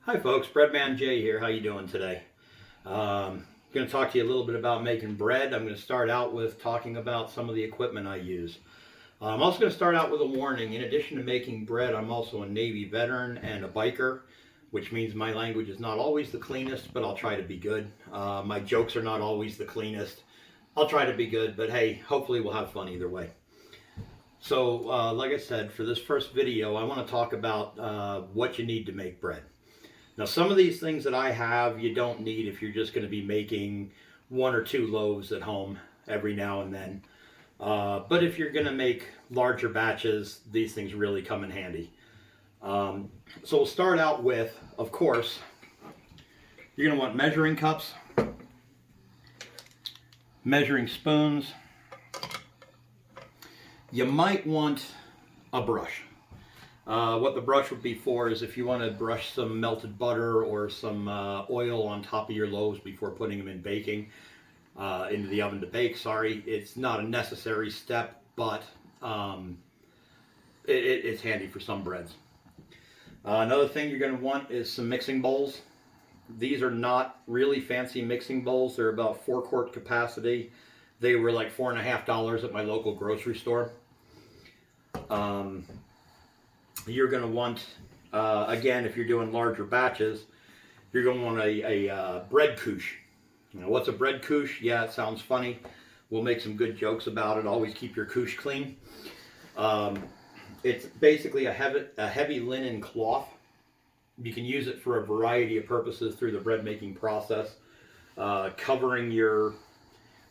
Hi folks, Breadman J here. How you doing today? I'm going to talk to you a little bit about making bread. I'm going to start out with talking about some of the equipment I use. I'm also going to start out with a warning. In addition to making bread, I'm also a Navy veteran and a biker, which means my language is not always the cleanest, but I'll try to be good. My jokes are not always the cleanest. I'll try to be good, but hey, hopefully we'll have fun either way. So, like I said, for this first video, I want to talk about what you need to make bread. Now, some of these things that I have, you don't need if you're just going to be making one or two loaves at home every now and then. But if you're going to make larger batches, these things really come in handy. So we'll start out with, of course, you're going to want measuring cups, measuring spoons. You might want a brush. What the brush would be for is if you want to brush some melted butter or some oil on top of your loaves before putting them in baking, into the oven to bake. Sorry, it's not a necessary step, but it's handy for some breads. Another thing you're going to want is some mixing bowls. These are not really fancy mixing bowls. They're about 4-quart capacity. They were like $4.50 at my local grocery store. You're going to want, again, if you're doing larger batches, you're going to want a bread couche. Now, what's a bread couche? Yeah, it sounds funny. We'll make some good jokes about it. Always keep your couche clean. It's basically a heavy linen cloth. You can use it for a variety of purposes through the bread making process. Covering your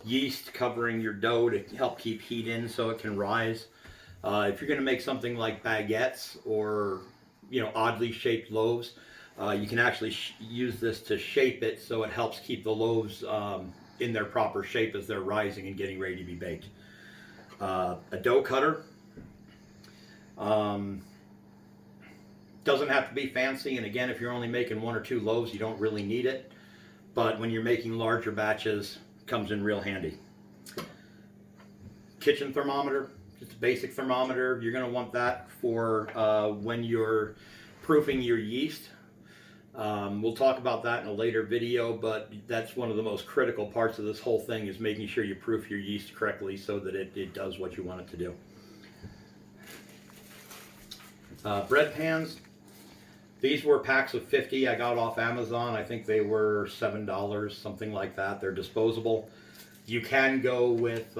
yeast, covering your dough to help keep heat in so it can rise. If you're going to make something like baguettes or, oddly shaped loaves, you can actually use this to shape it so it helps keep the loaves in their proper shape as they're rising and getting ready to be baked. A dough cutter. Doesn't have to be fancy, and again, if you're only making one or two loaves, you don't really need it. But when you're making larger batches, it comes in real handy. Kitchen thermometer. Just a basic thermometer. You're going to want that for when you're proofing your yeast. We'll talk about that in a later video, but that's one of the most critical parts of this whole thing is making sure you proof your yeast correctly so that it does what you want it to do. Bread pans. These were packs of 50 I got off Amazon. I think they were $7, something like that. They're disposable. You can go with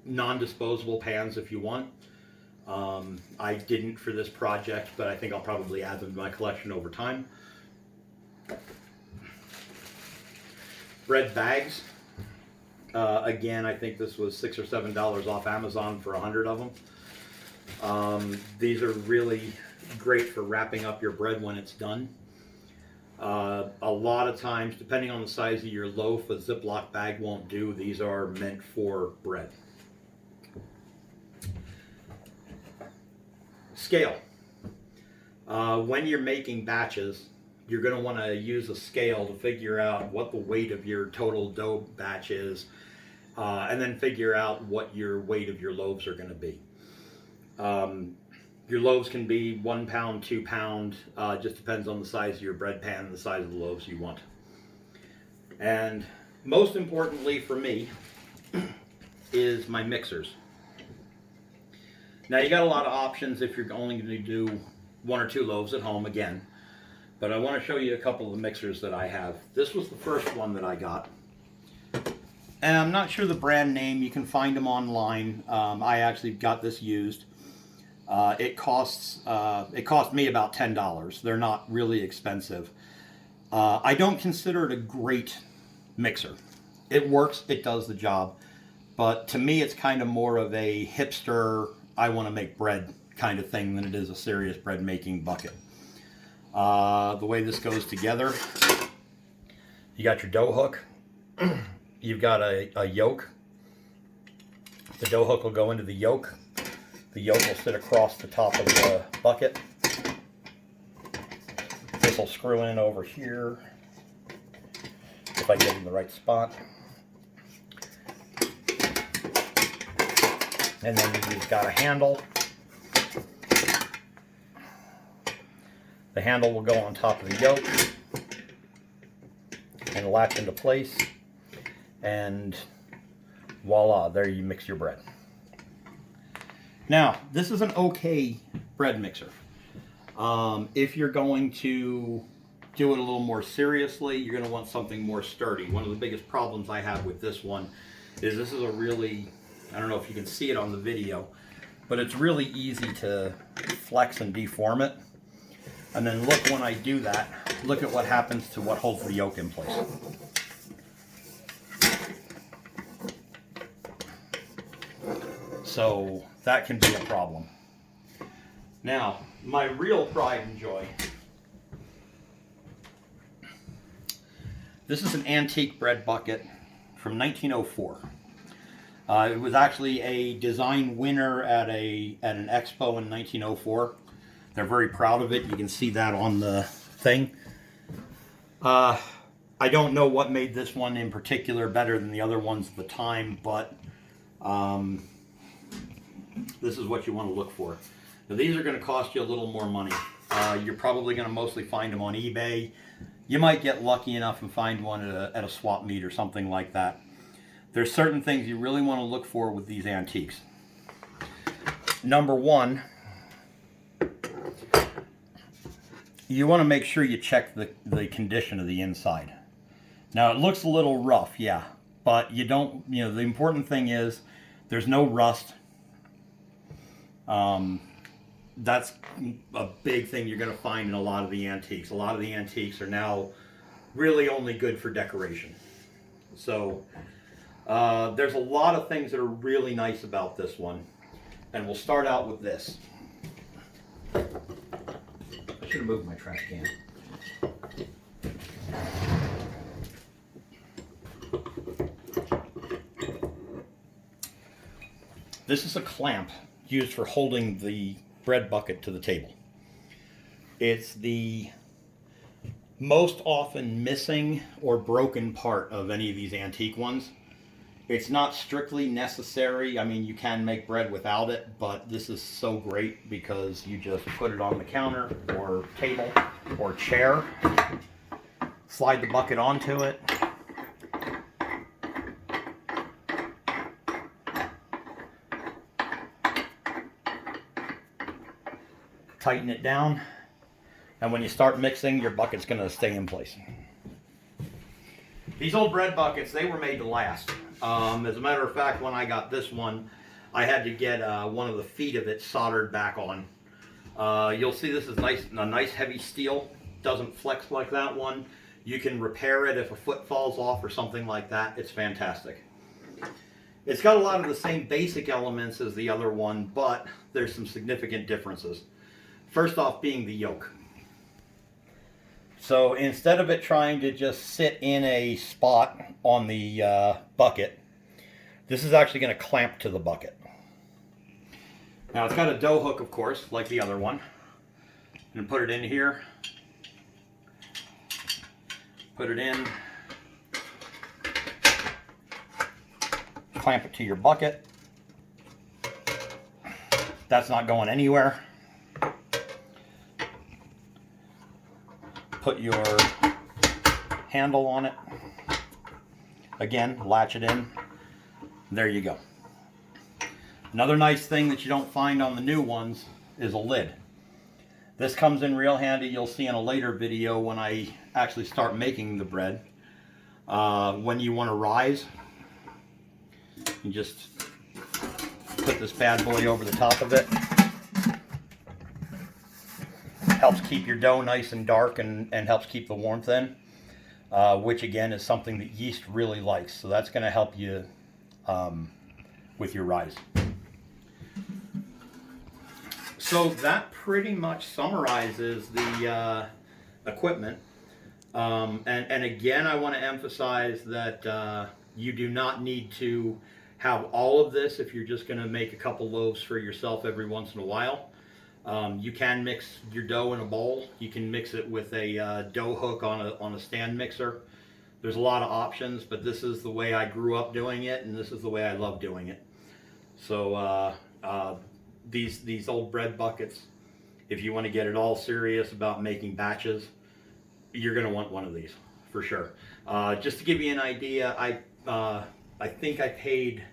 non-disposable pans if you want. I didn't for this project, but I think I'll probably add them to my collection over time. Bread bags. Again, I think this was $6 or $7 off Amazon for 100 of them. These are really great for wrapping up your bread when it's done. A lot of times, depending on the size of your loaf, a Ziploc bag won't do. These are meant for bread. Scale. When you're making batches, you're going to want to use a scale to figure out what the weight of your total dough batch is, and then figure out what your weight of your loaves are going to be. Your loaves can be 1 pound, 2 pound, just depends on the size of your bread pan and the size of the loaves you want. And most importantly for me is my mixers. Now you got a lot of options if you're only going to do 1 or 2 loaves at home again, but I want to show you a couple of the mixers that I have. This was the first one that I got. And I'm not sure the brand name, you can find them online. I actually got this used. It cost me about $10. They're not really expensive. I don't consider it a great mixer. It works, it does the job, but to me it's kind of more of a hipster, I want to make bread kind of thing than it is a serious bread making bucket. The way this goes together, you got your dough hook, you've got a yoke. The dough hook will go into the yoke. The yoke will sit across the top of the bucket. This will screw in over here, if I get it in the right spot. And then you've got a handle The handle will go on top of the yoke and latch into place, and voila, there you mix your bread. Now, this is an okay bread mixer. If you're going to do it a little more seriously, you're going to want something more sturdy. One of the biggest problems I have with this one is this is a really, I don't know if you can see it on the video, but it's really easy to flex and deform it. And then look, when I do that, look at what happens to what holds the yoke in place. So that can be a problem. Now, my real pride and joy. This is an antique bread bucket from 1904. It was actually a design winner at an expo in 1904. They're very proud of it. You can see that on the thing. I don't know what made this one in particular better than the other ones at the time, but this is what you want to look for. Now, these are going to cost you a little more money. You're probably going to mostly find them on eBay. You might get lucky enough and find one at a swap meet or something like that. There's certain things you really want to look for with these antiques. Number one, you want to make sure you check the condition of the inside. Now, it looks a little rough, yeah, but you don't, the important thing is there's no rust. That's a big thing you're going to find in a lot of the antiques. A lot of the antiques are now really only good for decoration. So there's a lot of things that are really nice about this one. And we'll start out with this. I should have moved my trash can. This is a clamp used for holding the bread bucket to the table. It's the most often missing or broken part of any of these antique ones. It's not strictly necessary. I mean, you can make bread without it, but this is so great because you just put it on the counter or table or chair, slide the bucket onto it, tighten it down, and when you start mixing, your bucket's going to stay in place. These old bread buckets, they were made to last. As a matter of fact, when I got this one, I had to get one of the feet of it soldered back on. You'll see this is a nice heavy steel. Doesn't flex like that one. You can repair it if a foot falls off or something like that. It's fantastic. It's got a lot of the same basic elements as the other one, but there's some significant differences. First off being the yoke. So instead of it trying to just sit in a spot on the bucket, this is actually going to clamp to the bucket. Now it's got a dough hook, of course, like the other one. And put it in here. Put it in. Clamp it to your bucket. That's not going anywhere. Put your handle on it. Again, latch it in. There you go. Another nice thing that you don't find on the new ones is a lid. This comes in real handy. You'll see in a later video when I actually start making the bread. When you want to rise, you just put this bad boy over the top of it. Helps keep your dough nice and dark and helps keep the warmth in, which again is something that yeast really likes. So that's going to help you with your rise. So that pretty much summarizes the equipment. And again, I want to emphasize that you do not need to have all of this if you're just going to make a couple loaves for yourself every once in a while. You can mix your dough in a bowl. You can mix it with a dough hook on a stand mixer. There's a lot of options, but this is the way I grew up doing it, and this is the way I love doing it. So these old bread buckets, if you want to get it all serious about making batches, you're going to want one of these for sure. Just to give you an idea, I think I paid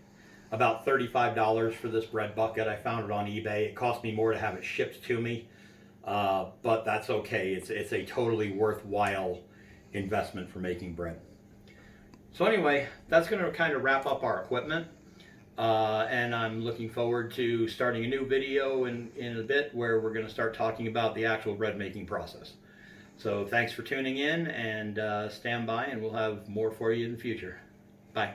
about $35 for this bread bucket. I found it on eBay. It cost me more to have it shipped to me, but that's okay. It's a totally worthwhile investment for making bread. So anyway, that's going to kind of wrap up our equipment. And I'm looking forward to starting a new video in a bit where we're going to start talking about the actual bread making process. So thanks for tuning in, and stand by and we'll have more for you in the future. Bye.